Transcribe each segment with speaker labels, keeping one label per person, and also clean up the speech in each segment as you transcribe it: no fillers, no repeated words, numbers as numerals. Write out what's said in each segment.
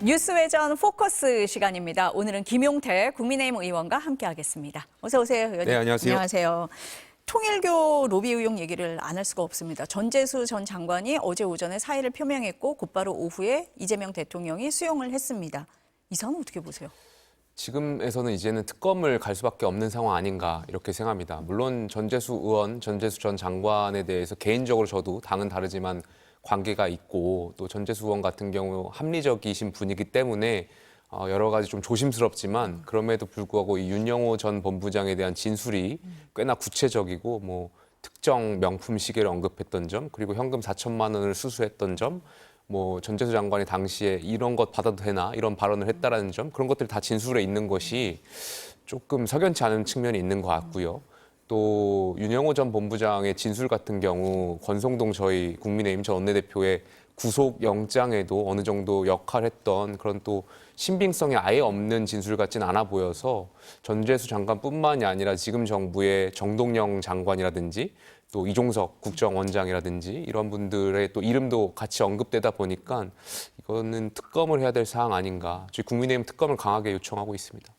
Speaker 1: 뉴스외전 포커스 시간입니다. 오늘은 김용태 국민의힘 의원과 함께하겠습니다. 어서 오세요, 의원님.
Speaker 2: 네, 안녕하세요.
Speaker 1: 안녕하세요. 통일교 로비 의혹 얘기를 안 할 수가 없습니다. 전재수 전 장관이 어제 오전에 사의를 표명했고 곧바로 오후에 이재명 대통령이 수용을 했습니다. 이 상황 어떻게 보세요?
Speaker 2: 지금에서는 이제는 특검을 갈 수밖에 없는 상황 아닌가 이렇게 생각합니다. 물론 전재수 의원, 전재수 전 장관에 대해서 개인적으로 저도 당은 다르지만 관계가 있고 또 전재수 의원 같은 경우 합리적이신 분이기 때문에 여러 가지 좀 조심스럽지만 그럼에도 불구하고 이 윤영호 전 본부장에 대한 진술이 꽤나 구체적이고 뭐 특정 명품 시계를 언급했던 점 그리고 현금 4천만 원을 수수했던 점 뭐 전재수 장관이 당시에 이런 것 받아도 되나 이런 발언을 했다라는 점 그런 것들이 다 진술에 있는 것이 조금 석연치 않은 측면이 있는 것 같고요. 또 윤영호 전 본부장의 진술 같은 경우 권성동 저희 국민의힘 전 원내대표의 구속영장에도 어느 정도 역할했던 그런 또 신빙성이 아예 없는 진술 같지는 않아 보여서 전재수 장관뿐만이 아니라 지금 정부의 정동영 장관이라든지 또 이종석 국정원장이라든지 이런 분들의 또 이름도 같이 언급되다 보니까 이거는 특검을 해야 될 사항 아닌가. 저희 국민의힘 특검을 강하게 요청하고 있습니다.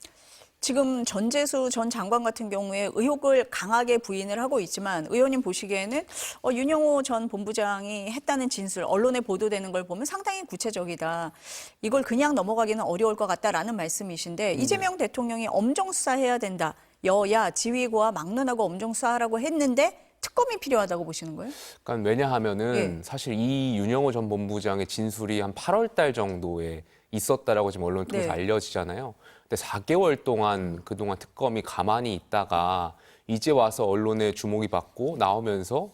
Speaker 1: 지금 전재수 전 장관 같은 경우에 의혹을 강하게 부인을 하고 있지만 의원님 보시기에는 윤영호 전 본부장이 했다는 진술, 언론에 보도되는 걸 보면 상당히 구체적이다. 이걸 그냥 넘어가기는 어려울 것 같다라는 말씀이신데 이재명 대통령이 엄정 수사해야 된다. 여야 지휘고와 막론하고 엄정 수사하라고 했는데 특검이 필요하다고 보시는 거예요?
Speaker 2: 그러니까 왜냐하면은 사실 이 윤영호 전 본부장의 진술이 한 8월 달 정도에 있었다라고 지금 언론을 통해서 알려지잖아요. 근데 4개월 동안 그동안 특검이 가만히 있다가 이제 와서 언론에 주목이 받고 나오면서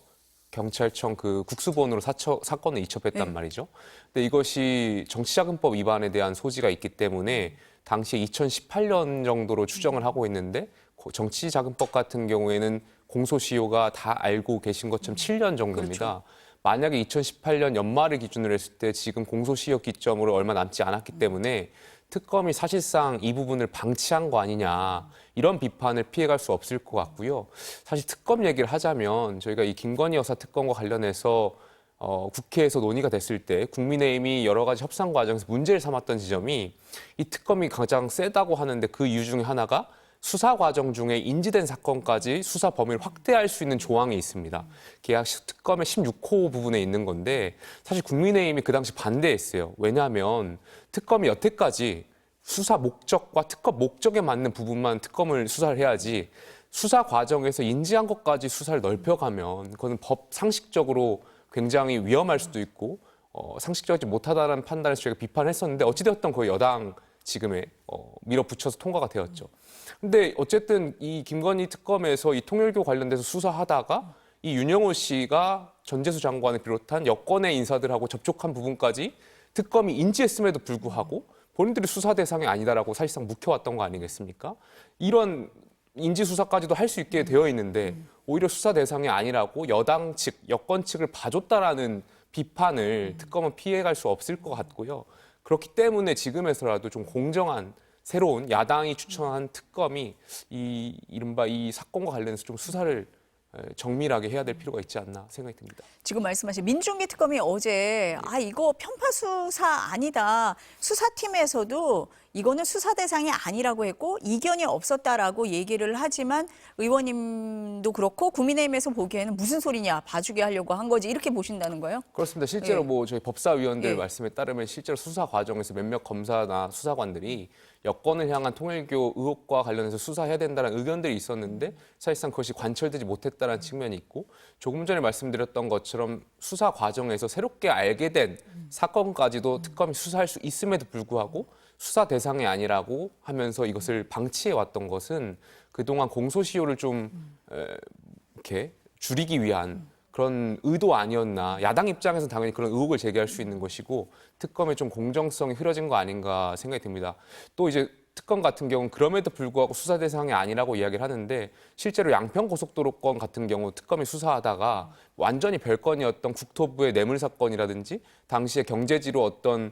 Speaker 2: 경찰청 그 국수본으로 사건을 이첩했단 말이죠. 근데 이것이 정치자금법 위반에 대한 소지가 있기 때문에 당시 2018년 정도로 추정을 하고 있는데 정치자금법 같은 경우에는 공소시효가 다 알고 계신 것처럼 7년 정도입니다. 그렇죠. 만약에 2018년 연말을 기준으로 했을 때 지금 공소시효 기점으로 얼마 남지 않았기 때문에 특검이 사실상 이 부분을 방치한 거 아니냐 이런 비판을 피해갈 수 없을 것 같고요. 사실 특검 얘기를 하자면 저희가 이 김건희 여사 특검과 관련해서 국회에서 논의가 됐을 때 국민의힘이 여러 가지 협상 과정에서 문제를 삼았던 지점이 이 특검이 가장 세다고 하는데 그 이유 중에 하나가 수사 과정 중에 인지된 사건까지 수사 범위를 확대할 수 있는 조항이 있습니다. 계약 특검의 16호 부분에 있는 건데 사실 국민의힘이 그 당시 반대했어요. 왜냐하면 특검이 여태까지 수사 목적과 특검 목적에 맞는 부분만 특검을 수사를 해야지 수사 과정에서 인지한 것까지 수사를 넓혀가면 그거는 법 상식적으로 굉장히 위험할 수도 있고 상식적이지 못하다는 판단에서 저희가 비판했었는데 어찌되었던 거의 여당 지금에 밀어붙여서 통과가 되었죠. 근데 어쨌든 이 김건희 특검에서 이 통일교 관련돼서 수사하다가 이 윤영호 씨가 전재수 장관을 비롯한 여권의 인사들하고 접촉한 부분까지 특검이 인지했음에도 불구하고 본인들이 수사 대상이 아니다라고 사실상 묵혀왔던 거 아니겠습니까? 이런 인지 수사까지도 할 수 있게 되어 있는데 오히려 수사 대상이 아니라고 여당 측, 여권 측을 봐줬다라는 비판을 특검은 피해갈 수 없을 것 같고요. 그렇기 때문에 지금에서라도 좀 공정한 새로운 야당이 추천한 특검이 이른바 이 사건과 관련해서 좀 수사를 정밀하게 해야 될 필요가 있지 않나 생각이 듭니다.
Speaker 1: 지금 말씀하신 민중기 특검이 어제 이거 편파 수사 아니다. 수사팀에서도 이거는 수사 대상이 아니라고 했고 이견이 없었다라고 얘기를 하지만 의원님도 그렇고 국민의힘에서 보기에는 무슨 소리냐 봐주게 하려고 한 거지 이렇게 보신다는 거예요?
Speaker 2: 그렇습니다. 실제로 뭐 저희 법사위원들 말씀에 따르면 실제로 수사 과정에서 몇몇 검사나 수사관들이 여권을 향한 통일교 의혹과 관련해서 수사해야 된다는 의견들이 있었는데 사실상 그것이 관철되지 못했다는 측면이 있고 조금 전에 말씀드렸던 것처럼 수사 과정에서 새롭게 알게 된 사건까지도 특검이 수사할 수 있음에도 불구하고 수사 대상이 아니라고 하면서 이것을 방치해 왔던 것은 그동안 공소시효를 좀 이렇게 줄이기 위한 그런 의도 아니었나. 야당 입장에서는 당연히 그런 의혹을 제기할 수 있는 것이고 특검의 좀 공정성이 흐려진 거 아닌가 생각이 듭니다. 또 이제 특검 같은 경우는 그럼에도 불구하고 수사 대상이 아니라고 이야기를 하는데 실제로 양평고속도로건 같은 경우 특검이 수사하다가 완전히 별건이었던 국토부의 뇌물 사건이라든지 당시에 경제지로 어떤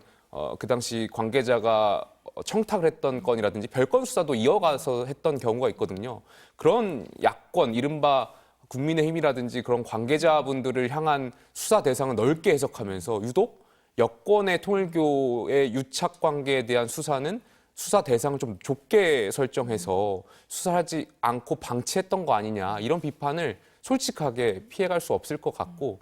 Speaker 2: 그 당시 관계자가 청탁을 했던 건이라든지 별건 수사도 이어가서 했던 경우가 있거든요. 그런 야권, 이른바 국민의힘이라든지 그런 관계자분들을 향한 수사 대상을 넓게 해석하면서 유독 여권의 통일교의 유착 관계에 대한 수사는 수사 대상을 좀 좁게 설정해서 수사하지 않고 방치했던 거 아니냐 이런 비판을 솔직하게 피해갈 수 없을 것 같고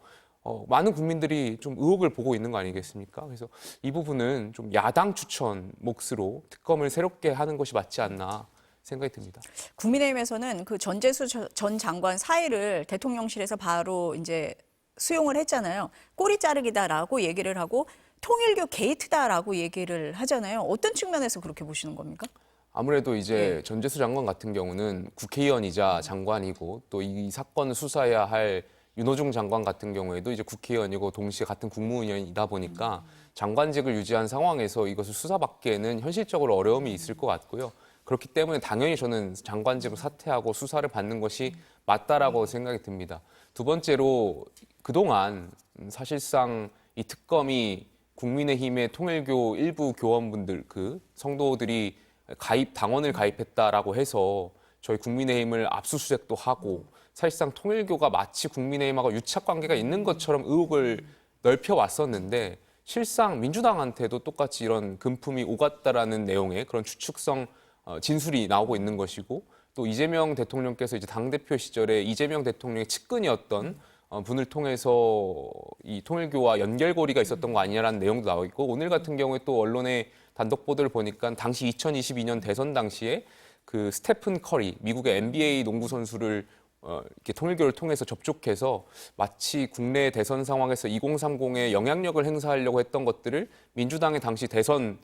Speaker 2: 많은 국민들이 좀 의혹을 보고 있는 거 아니겠습니까? 그래서 이 부분은 좀 야당 추천 몫으로 특검을 새롭게 하는 것이 맞지 않나 생각이 듭니다.
Speaker 1: 국민의힘에서는 그 전재수 전 장관 사의를 대통령실에서 바로 이제 수용을 했잖아요. 꼬리 자르기다라고 얘기를 하고 통일교 게이트다라고 얘기를 하잖아요. 어떤 측면에서 그렇게 보시는 겁니까?
Speaker 2: 아무래도 이제 전재수 장관 같은 경우는 국회의원이자 장관이고 또 이 사건을 수사해야 할 윤호중 장관 같은 경우에도 이제 국회의원이고 동시에 같은 국무위원이다 보니까 장관직을 유지한 상황에서 이것을 수사받기에는 현실적으로 어려움이 있을 것 같고요. 그렇기 때문에 당연히 저는 장관직을 사퇴하고 수사를 받는 것이 맞다라고 생각이 듭니다. 두 번째로 그동안 사실상 이 특검이 국민의힘의 통일교 일부 교원분들, 그 성도들이 당원을 가입했다라고 해서 저희 국민의힘을 압수수색도 하고 사실상 통일교가 마치 국민의힘하고 유착 관계가 있는 것처럼 의혹을 넓혀왔었는데 실상 민주당한테도 똑같이 이런 금품이 오갔다라는 내용의 그런 추측성 진술이 나오고 있는 것이고 또 이재명 대통령께서 이제 당대표 시절에 이재명 대통령의 측근이었던 분을 통해서 이 통일교와 연결고리가 있었던 거 아니냐라는 내용도 나와 있고 오늘 같은 경우에 또 언론의 단독 보도를 보니까 당시 2022년 대선 당시에 그 스테픈 커리 미국의 NBA 농구 선수를 이렇게 통일교를 통해서 접촉해서 마치 국내 대선 상황에서 2030에 영향력을 행사하려고 했던 것들을 민주당의 당시 대선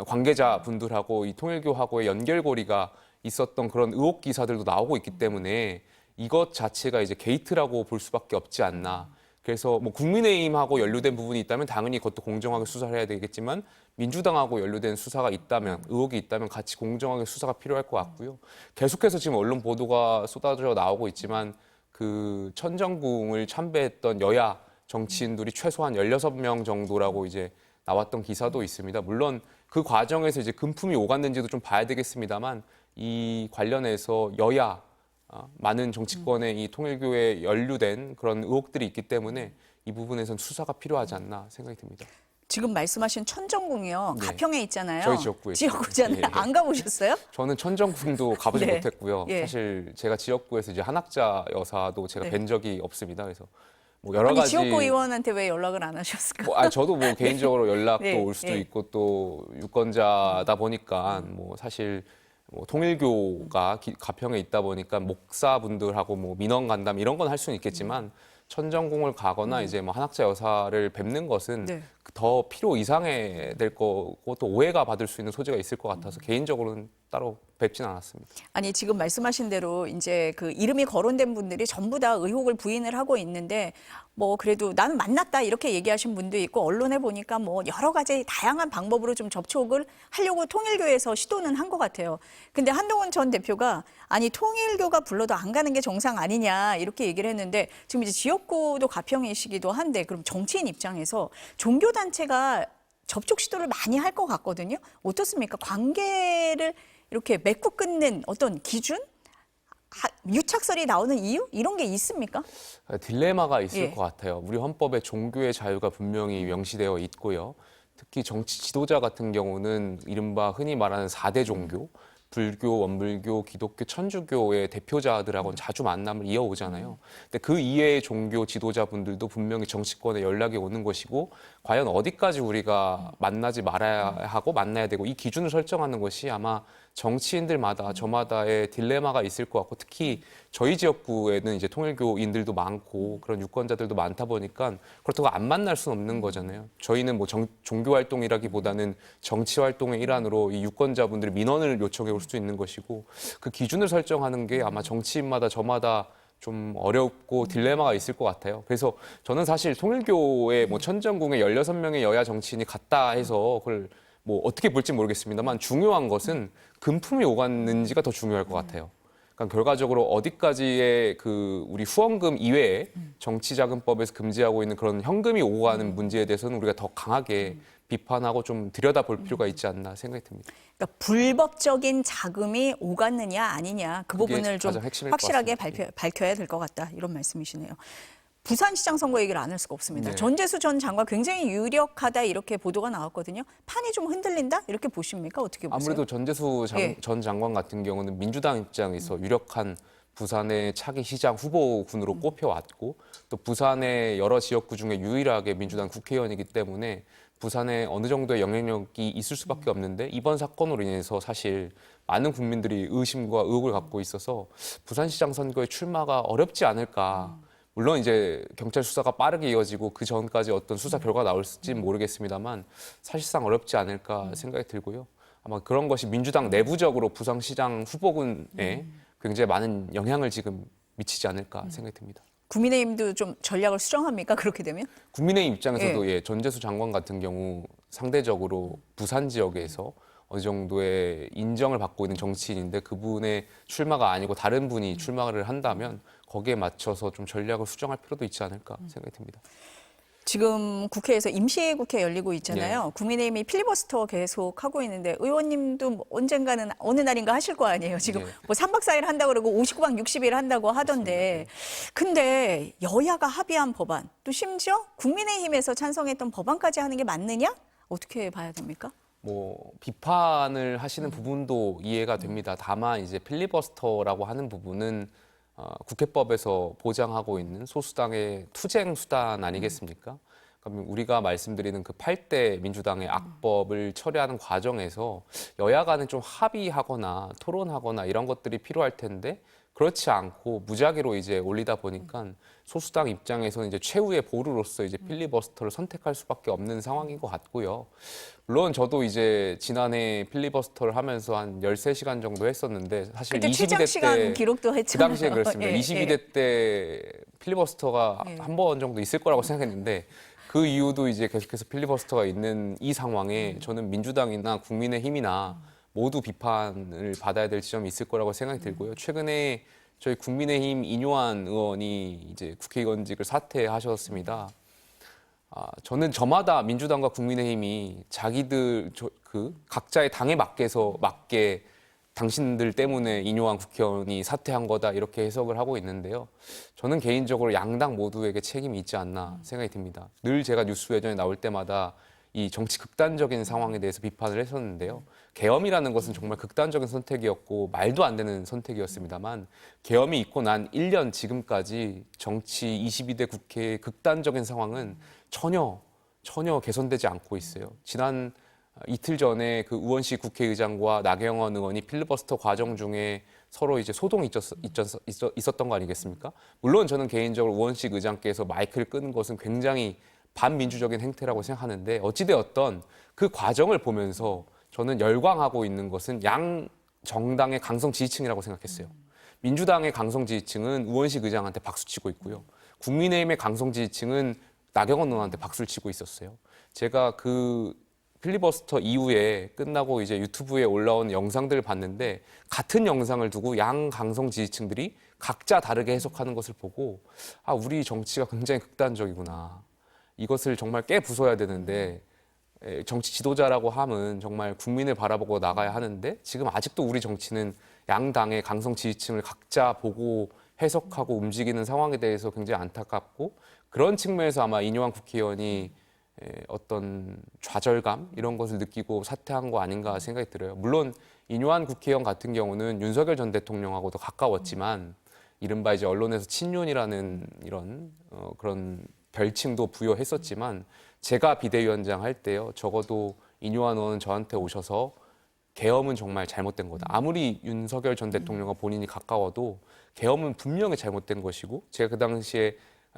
Speaker 2: 관계자분들하고 이 통일교하고의 연결고리가 있었던 그런 의혹 기사들도 나오고 있기 때문에 이것 자체가 이제 게이트라고 볼 수밖에 없지 않나. 그래서 뭐 국민의힘하고 연루된 부분이 있다면 당연히 그것도 공정하게 수사를 해야 되겠지만 민주당하고 연루된 수사가 있다면 의혹이 있다면 같이 공정하게 수사가 필요할 것 같고요. 계속해서 지금 언론 보도가 쏟아져 나오고 있지만 그 천정궁을 참배했던 여야 정치인들이 최소한 16명 정도라고 이제 나왔던 기사도 있습니다. 물론 그 과정에서 이제 금품이 오갔는지도 좀 봐야 되겠습니다만 이 관련해서 여야 많은 정치권의 이 통일교에 연루된 그런 의혹들이 있기 때문에 이 부분에선 수사가 필요하지 않나 생각이 듭니다.
Speaker 1: 지금 말씀하신 천정궁이요.
Speaker 2: 네.
Speaker 1: 가평에 있잖아요.
Speaker 2: 저희 지역구에
Speaker 1: 지역구잖아요.
Speaker 2: 있습니다. 예, 예.
Speaker 1: 안 가보셨어요?
Speaker 2: 저는 천정궁도 가보지
Speaker 1: 네.
Speaker 2: 못했고요.
Speaker 1: 예.
Speaker 2: 사실 제가 지역구에서 이제 한학자 여사도 제가
Speaker 1: 네.
Speaker 2: 뵌 적이 없습니다. 그래서 뭐 여러
Speaker 1: 아니,
Speaker 2: 가지
Speaker 1: 지역구 의원한테 왜 연락을 안 하셨을까?
Speaker 2: 저도 뭐 개인적으로 연락도
Speaker 1: 네.
Speaker 2: 올 수도
Speaker 1: 네.
Speaker 2: 있고 또 유권자다 보니까 뭐 사실 뭐 통일교가 가평에 있다 보니까 목사분들하고 뭐 민원 간담 이런 건 할 수는 있겠지만 천정궁을 가거나 이제 뭐 한학자 여사를 뵙는 것은
Speaker 1: 네.
Speaker 2: 더 필요 이상의 될 거고 또 오해가 받을 수 있는 소지가 있을 것 같아서 개인적으로는 따로 뵙진 않았습니다.
Speaker 1: 아니 지금 말씀하신 대로 이제 그 이름이 거론된 분들이 전부 다 의혹을 부인을 하고 있는데 뭐 그래도 나는 만났다 이렇게 얘기하신 분도 있고 언론에 보니까 뭐 여러 가지 다양한 방법으로 좀 접촉을 하려고 통일교에서 시도는 한 것 같아요. 근데 한동훈 전 대표가 아니 통일교가 불러도 안 가는 게 정상 아니냐 이렇게 얘기를 했는데 지금 이제 지역구도 가평이시기도 한데 그럼 정치인 입장에서 종교단체가 접촉 시도를 많이 할 것 같거든요. 어떻습니까? 관계를 이렇게 맺고 끊는 어떤 기준? 유착설이 나오는 이유? 이런 게 있습니까?
Speaker 2: 딜레마가 있을
Speaker 1: 예.
Speaker 2: 것 같아요. 우리 헌법에 종교의 자유가 분명히 명시되어 있고요. 특히 정치 지도자 같은 경우는 이른바 흔히 말하는 4대 종교, 불교, 원불교, 기독교, 천주교의 대표자들하고는 자주 만남을 이어오잖아요. 근데 그 이외의 종교 지도자분들도 분명히 정치권에 연락이 오는 것이고 과연 어디까지 우리가 만나지 말아야 하고 만나야 되고 이 기준을 설정하는 것이 아마 정치인들마다 저마다의 딜레마가 있을 것 같고 특히 저희 지역구에는 이제 통일교인들도 많고 그런 유권자들도 많다 보니까 그렇다고 안 만날 수는 없는 거잖아요. 저희는 뭐 종교 활동이라기보다는 정치 활동의 일환으로 이 유권자분들이 민원을 요청해 올 수도 있는 것이고 그 기준을 설정하는 게 아마 정치인마다 저마다 좀 어렵고 딜레마가 있을 것 같아요. 그래서 저는 사실 통일교에 뭐 천정궁에 16명의 여야 정치인이 갔다 해서 그걸 뭐 어떻게 볼지 모르겠습니다만 중요한 것은 금품이 오갔는지가 더 중요할 것 같아요. 그러니까 결과적으로 어디까지의 그 우리 후원금 이외에 정치자금법에서 금지하고 있는 그런 현금이 오고 가는 문제에 대해서는 우리가 더 강하게 비판하고 좀 들여다볼 필요가 있지 않나 생각이 듭니다.
Speaker 1: 그러니까 불법적인 자금이 오갔느냐 아니냐 그
Speaker 2: 그게
Speaker 1: 부분을 좀
Speaker 2: 가장 핵심일 것
Speaker 1: 확실하게
Speaker 2: 같습니다.
Speaker 1: 밝혀야 될 것 같다 이런 말씀이시네요. 부산시장 선거 얘기를 안 할 수가 없습니다.
Speaker 2: 네.
Speaker 1: 전재수 전 장관 굉장히 유력하다 이렇게 보도가 나왔거든요. 판이 좀 흔들린다 이렇게 보십니까? 어떻게 보세요?
Speaker 2: 아무래도 전재수
Speaker 1: 예.
Speaker 2: 전 장관 같은 경우는 민주당 입장에서 유력한 부산의 차기 시장 후보군으로 꼽혀왔고 또 부산의 여러 지역구 중에 유일하게 민주당 국회의원이기 때문에 부산에 어느 정도의 영향력이 있을 수밖에 없는데 이번 사건으로 인해서 사실 많은 국민들이 의심과 의혹을 갖고 있어서 부산시장 선거에 출마가 어렵지 않을까. 물론 이제 경찰 수사가 빠르게 이어지고 그 전까지 어떤 수사 결과가 나올지는 모르겠습니다만 사실상 어렵지 않을까 생각이 들고요. 아마 그런 것이 민주당 내부적으로 부산시장 후보군에 굉장히 많은 영향을 지금 미치지 않을까 생각이 듭니다.
Speaker 1: 국민의힘도 좀 전략을 수정합니까? 그렇게 되면?
Speaker 2: 국민의힘 입장에서도 전재수 장관 같은 경우 상대적으로 부산 지역에서 어느 정도의 인정을 받고 있는 정치인인데 그분의 출마가 아니고 다른 분이 출마를 한다면 거기에 맞춰서 좀 전략을 수정할 필요도 있지 않을까 생각이 듭니다.
Speaker 1: 지금 국회에서 임시국회 열리고 있잖아요. 국민의힘이 필리버스터 계속 하고 있는데 의원님도 뭐 언젠가는 어느 날인가 하실 거 아니에요. 지금
Speaker 2: 네.
Speaker 1: 뭐 3박 4일 한다고 그러고 59박 60일 한다고 하던데. 근데 여야가 합의한 법안 또 심지어 국민의힘에서 찬성했던 법안까지 하는 게 맞느냐? 어떻게 봐야 됩니까?
Speaker 2: 뭐 비판을 하시는 부분도 이해가 됩니다. 다만 이제 필리버스터라고 하는 부분은 국회법에서 보장하고 있는 소수당의 투쟁 수단 아니겠습니까? 그러면 우리가 말씀드리는 그 8대 민주당의 악법을 처리하는 과정에서 여야 간에 좀 합의하거나 토론하거나 이런 것들이 필요할 텐데 그렇지 않고 무작위로 이제 올리다 보니까 소수당 입장에서는 이제 최후의 보루로서 이제 필리버스터를 선택할 수밖에 없는 상황인 것 같고요. 물론 저도 이제 지난해 필리버스터를 하면서 한 13시간 정도 했었는데 사실
Speaker 1: 그때 최장 시간 기록도
Speaker 2: 그
Speaker 1: 했잖아요.
Speaker 2: 당시에 그랬습니다.
Speaker 1: 예,
Speaker 2: 22대 때 필리버스터가 한 번 정도 있을 거라고 생각했는데 그 이후도 이제 계속해서 필리버스터가 있는 이 상황에 저는 민주당이나 국민의힘이나 모두 비판을 받아야 될 지점이 있을 거라고 생각이 들고요. 최근에 저희 국민의힘 이뇨한 의원이 이제 국회의원직을 사퇴하셨습니다. 저는 저마다 민주당과 국민의힘이 자기들 각자의 당에 맞게 당신들 때문에 이뇨한 국회의원이 사퇴한 거다 이렇게 해석을 하고 있는데요. 저는 개인적으로 양당 모두에게 책임이 있지 않나 생각이 듭니다. 늘 제가 뉴스 외전에 나올 때마다 이 정치 극단적인 상황에 대해서 비판을 했었는데요. 계엄이라는 것은 정말 극단적인 선택이었고 말도 안 되는 선택이었습니다만 계엄이 있고 난 1년 지금까지 정치 22대 국회의 극단적인 상황은 전혀 개선되지 않고 있어요. 지난 이틀 전에 그 우원식 국회의장과 나경원 의원이 필리버스터 과정 중에 서로 이제 소동이 있었던 거 아니겠습니까? 물론 저는 개인적으로 우원식 의장께서 마이크를 끄는 것은 굉장히 반민주적인 행태라고 생각하는데 어찌되었던 그 과정을 보면서 저는 열광하고 있는 것은 양 정당의 강성 지지층이라고 생각했어요. 민주당의 강성 지지층은 우원식 의장한테 박수치고 있고요. 국민의힘의 강성 지지층은 나경원 의원한테 박수를 치고 있었어요. 제가 그 필리버스터 이후에 끝나고 이제 유튜브에 올라온 영상들을 봤는데 같은 영상을 두고 양 강성 지지층들이 각자 다르게 해석하는 것을 보고 우리 정치가 굉장히 극단적이구나. 이것을 정말 깨부숴야 되는데 정치 지도자라고 함은 정말 국민을 바라보고 나가야 하는데 지금 아직도 우리 정치는 양당의 강성 지지층을 각자 보고 해석하고 움직이는 상황에 대해서 굉장히 안타깝고 그런 측면에서 아마 이뇨한 국회의원이 어떤 좌절감 이런 것을 느끼고 사퇴한 거 아닌가 생각이 들어요. 물론 이뇨한 국회의원 같은 경우는 윤석열 전 대통령하고도 가까웠지만 이른바 이제 언론에서 친윤이라는 이런 그런 별칭도 부여했었지만 제가 비대위원장 할 때요. 적어도 이뇨한 의원은 저한테 오셔서 계엄은 정말 잘못된 거다. 아무리 윤석열 전 대통령과 본인이 가까워도 계엄은 분명히 잘못된 것이고 제가 그 당시에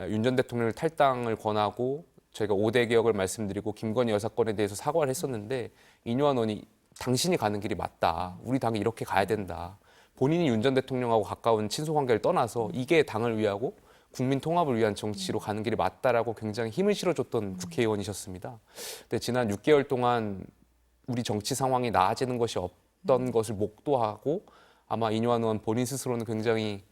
Speaker 2: 윤 전 대통령을 탈당을 권하고 저희가 5대 개혁을 말씀드리고 김건희 여사 건에 대해서 사과를 했었는데 이뇨한 의원이 당신이 가는 길이 맞다. 우리 당이 이렇게 가야 된다. 본인이 윤 전 대통령하고 가까운 친소 관계를 떠나서 이게 당을 위하고 국민 통합을 위한 정치로 가는 길이 맞다라고 굉장히 힘을 실어줬던 국회의원이셨습니다. 근데 지난 6개월 동안 우리 정치 상황이 나아지는 것이 없던 것을 목도하고 아마 이뇨한 의원 본인 스스로는 굉장히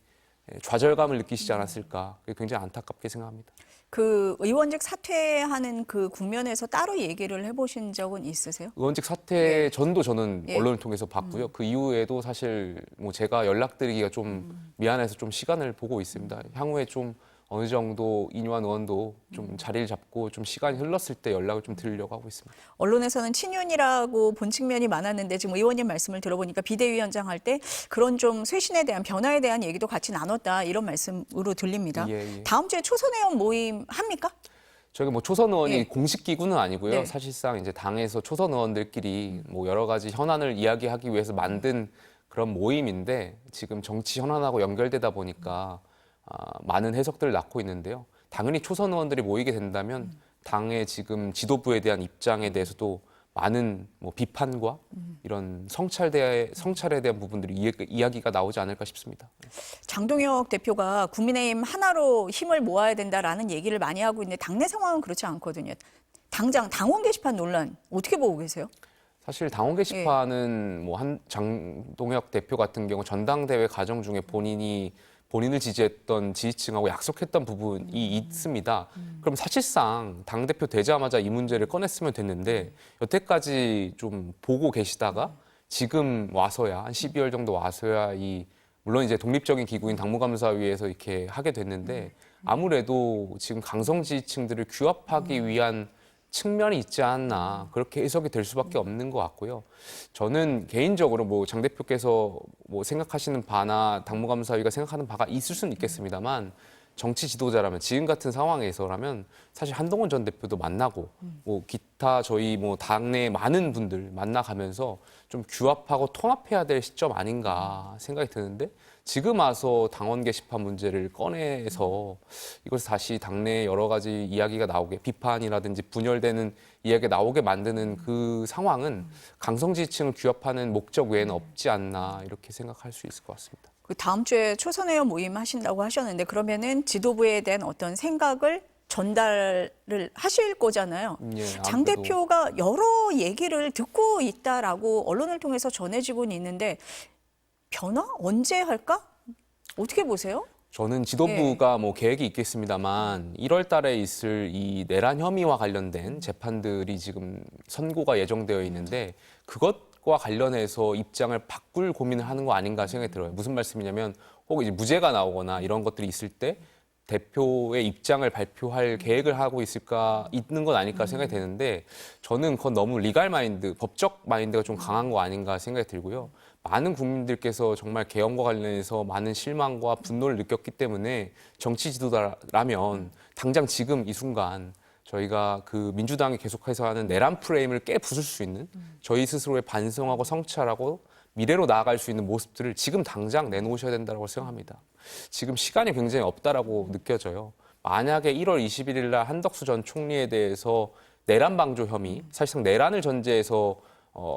Speaker 2: 좌절감을 느끼시지 않았을까. 그게 굉장히 안타깝게 생각합니다.
Speaker 1: 그 의원직 사퇴하는 그 국면에서 따로 얘기를 해보신 적은 있으세요?
Speaker 2: 의원직 사퇴 전도 저는
Speaker 1: 예.
Speaker 2: 언론을 통해서 봤고요. 그 이후에도 사실 뭐 제가 연락드리기가 좀 미안해서 좀 시간을 보고 있습니다. 향후에 좀 어느 정도 이뇨한 의원도 좀 자리를 잡고 좀 시간이 흘렀을 때 연락을 좀 드리려고 하고 있습니다.
Speaker 1: 언론에서는 친윤이라고 본 측면이 많았는데 지금 의원님 말씀을 들어보니까 비대위원장 할 때 그런 좀 쇄신에 대한 변화에 대한 얘기도 같이 나눴다 이런 말씀으로 들립니다.
Speaker 2: 예, 예.
Speaker 1: 다음 주에 초선 의원 모임 합니까?
Speaker 2: 저희가 뭐 초선 의원이
Speaker 1: 예.
Speaker 2: 공식 기구는 아니고요.
Speaker 1: 네.
Speaker 2: 사실상 이제 당에서 초선 의원들끼리 뭐 여러 가지 현안을 이야기하기 위해서 만든 그런 모임인데 지금 정치 현안하고 연결되다 보니까 많은 해석들을 낳고 있는데요. 당연히 초선 의원들이 모이게 된다면 당의 지금 지도부에 대한 입장에 대해서도 많은 뭐 비판과 이런 성찰에 대한 부분들이 이야기가 나오지 않을까 싶습니다.
Speaker 1: 장동혁 대표가 국민의힘 하나로 힘을 모아야 된다라는 얘기를 많이 하고 있는데 당내 상황은 그렇지 않거든요. 당장 당원 게시판 논란 어떻게 보고 계세요?
Speaker 2: 사실 당원 게시판은 뭐 장동혁 대표 같은 경우 전당대회 과정 중에 본인을 지지했던 지지층하고 약속했던 부분이 있습니다. 그럼 사실상 당대표 되자마자 이 문제를 꺼냈으면 됐는데 여태까지 좀 보고 계시다가 지금 와서야 한 12월 정도 와서야 물론 이제 독립적인 기구인 당무감사위에서 이렇게 하게 됐는데 아무래도 지금 강성 지지층들을 규합하기 위한 측면이 있지 않나 그렇게 해석이 될 수밖에 없는 것 같고요. 저는 개인적으로 뭐 장 대표께서 뭐 생각하시는 바나 당무감사위가 생각하는 바가 있을 수는 있겠습니다만 정치 지도자라면 지금 같은 상황에서라면 사실 한동훈 전 대표도 만나고 뭐 기타 저희 뭐 당내 많은 분들 만나가면서 좀 규합하고 통합해야 될 시점 아닌가 생각이 드는데 지금 와서 당원 게시판 문제를 꺼내서 이것을 다시 당내 여러 가지 이야기가 나오게 비판이라든지 분열되는 이야기가 나오게 만드는 그 상황은 강성 지지층을 규합하는 목적 외에는 없지 않나 이렇게 생각할 수 있을 것 같습니다.
Speaker 1: 그 다음 주에 초선 의원 모임 하신다고 하셨는데 그러면은 지도부에 대한 어떤 생각을 전달을 하실 거잖아요.
Speaker 2: 예,
Speaker 1: 장
Speaker 2: 아무래도
Speaker 1: 대표가 여러 얘기를 듣고 있다라고 언론을 통해서 전해지고는 있는데 변화 언제 할까? 어떻게 보세요?
Speaker 2: 저는 지도부가 뭐 계획이 있겠습니다만 1월 달에 있을 이 내란 혐의와 관련된 재판들이 지금 선고가 예정되어 있는데 그것과 관련해서 입장을 바꿀 고민을 하는 거 아닌가 생각이 들어요. 무슨 말씀이냐면 혹 이제 무죄가 나오거나 이런 것들이 있을 때 대표의 입장을 발표할 계획을 하고 있는 건 아닐까 생각이 되는데 저는 그건 너무 리갈 마인드, 법적 마인드가 좀 강한 거 아닌가 생각이 들고요. 많은 국민들께서 정말 개헌과 관련해서 많은 실망과 분노를 느꼈기 때문에 정치 지도자라면 당장 지금 이 순간 저희가 그 민주당이 계속해서 하는 내란 프레임을 깨부술 수 있는 저희 스스로의 반성하고 성찰하고 미래로 나아갈 수 있는 모습들을 지금 당장 내놓으셔야 된다고 생각합니다. 지금 시간이 굉장히 없다라고 느껴져요. 만약에 1월 21일 날 한덕수 전 총리에 대해서 내란 방조 혐의, 사실상 내란을 전제해서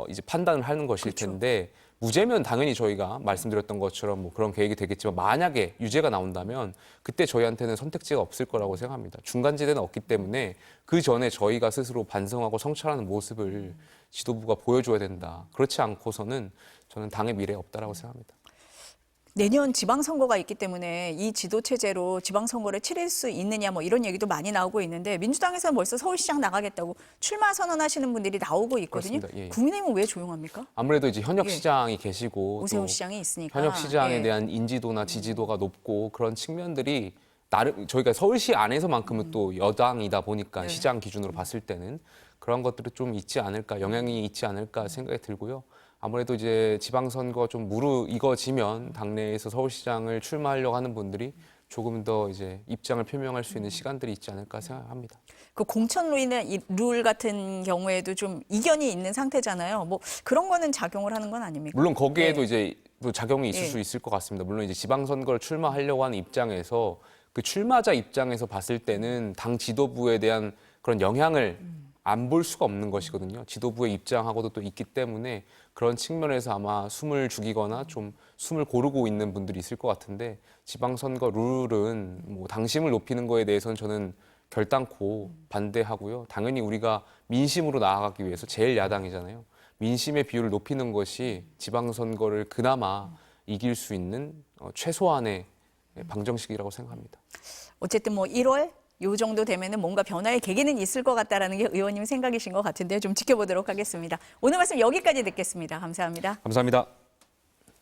Speaker 2: 이제 판단을 하는 것일 텐데 무죄면 당연히 저희가 말씀드렸던 것처럼 뭐 그런 계획이 되겠지만 만약에 유죄가 나온다면 그때 저희한테는 선택지가 없을 거라고 생각합니다. 중간지대는 없기 때문에 그 전에 저희가 스스로 반성하고 성찰하는 모습을 지도부가 보여줘야 된다. 그렇지 않고서는 저는 당의 미래에 없다라고 생각합니다.
Speaker 1: 내년 지방선거가 있기 때문에 이 지도체제로 지방선거를 치를 수 있느냐 뭐 이런 얘기도 많이 나오고 있는데 민주당에서는 벌써 서울시장 나가겠다고 출마 선언하시는 분들이 나오고 있거든요.
Speaker 2: 그렇습니다. 예.
Speaker 1: 국민의힘은 왜 조용합니까?
Speaker 2: 아무래도 이제 현역
Speaker 1: 예.
Speaker 2: 시장이 계시고
Speaker 1: 오세훈
Speaker 2: 또
Speaker 1: 시장이 있으니까.
Speaker 2: 현역 시장에
Speaker 1: 예.
Speaker 2: 대한 인지도나 지지도가 높고 그런 측면들이 나름 저희가 서울시 안에서만큼은 또 여당이다 보니까
Speaker 1: 네.
Speaker 2: 시장 기준으로 봤을 때는 그런 것들이 좀 있지 않을까 영향이 있지 않을까 생각이 들고요. 아무래도 이제 지방선거 좀 무르익어지면 당내에서 서울시장을 출마하려고 하는 분들이 조금 더 이제 입장을 표명할 수 있는 시간들이 있지 않을까 생각합니다.
Speaker 1: 그 공천 룰 같은 경우에도 좀 이견이 있는 상태잖아요. 뭐 그런 거는 작용을 하는 건 아닙니까?
Speaker 2: 물론 거기에도
Speaker 1: 네.
Speaker 2: 이제 또 작용이 있을
Speaker 1: 예.
Speaker 2: 수 있을 것 같습니다. 물론 이제 지방선거를 출마하려고 하는 입장에서 그 출마자 입장에서 봤을 때는 당 지도부에 대한 그런 영향을 안 볼 수가 없는 것이거든요. 지도부의 입장하고도 또 있기 때문에 그런 측면에서 아마 숨을 죽이거나 좀 숨을 고르고 있는 분들이 있을 것 같은데 지방선거 룰은 뭐 당심을 높이는 거에 대해서는 저는 결단코 반대하고요. 당연히 우리가 민심으로 나아가기 위해서 제일 야당이잖아요. 민심의 비율을 높이는 것이 지방선거를 그나마 이길 수 있는 최소한의 방정식이라고 생각합니다.
Speaker 1: 어쨌든 뭐 1월 요 정도 되면은 뭔가 변화의 계기는 있을 것 같다라는 게 의원님 생각이신 것 같은데 좀 지켜보도록 하겠습니다. 오늘 말씀 여기까지 듣겠습니다. 감사합니다.
Speaker 2: 감사합니다.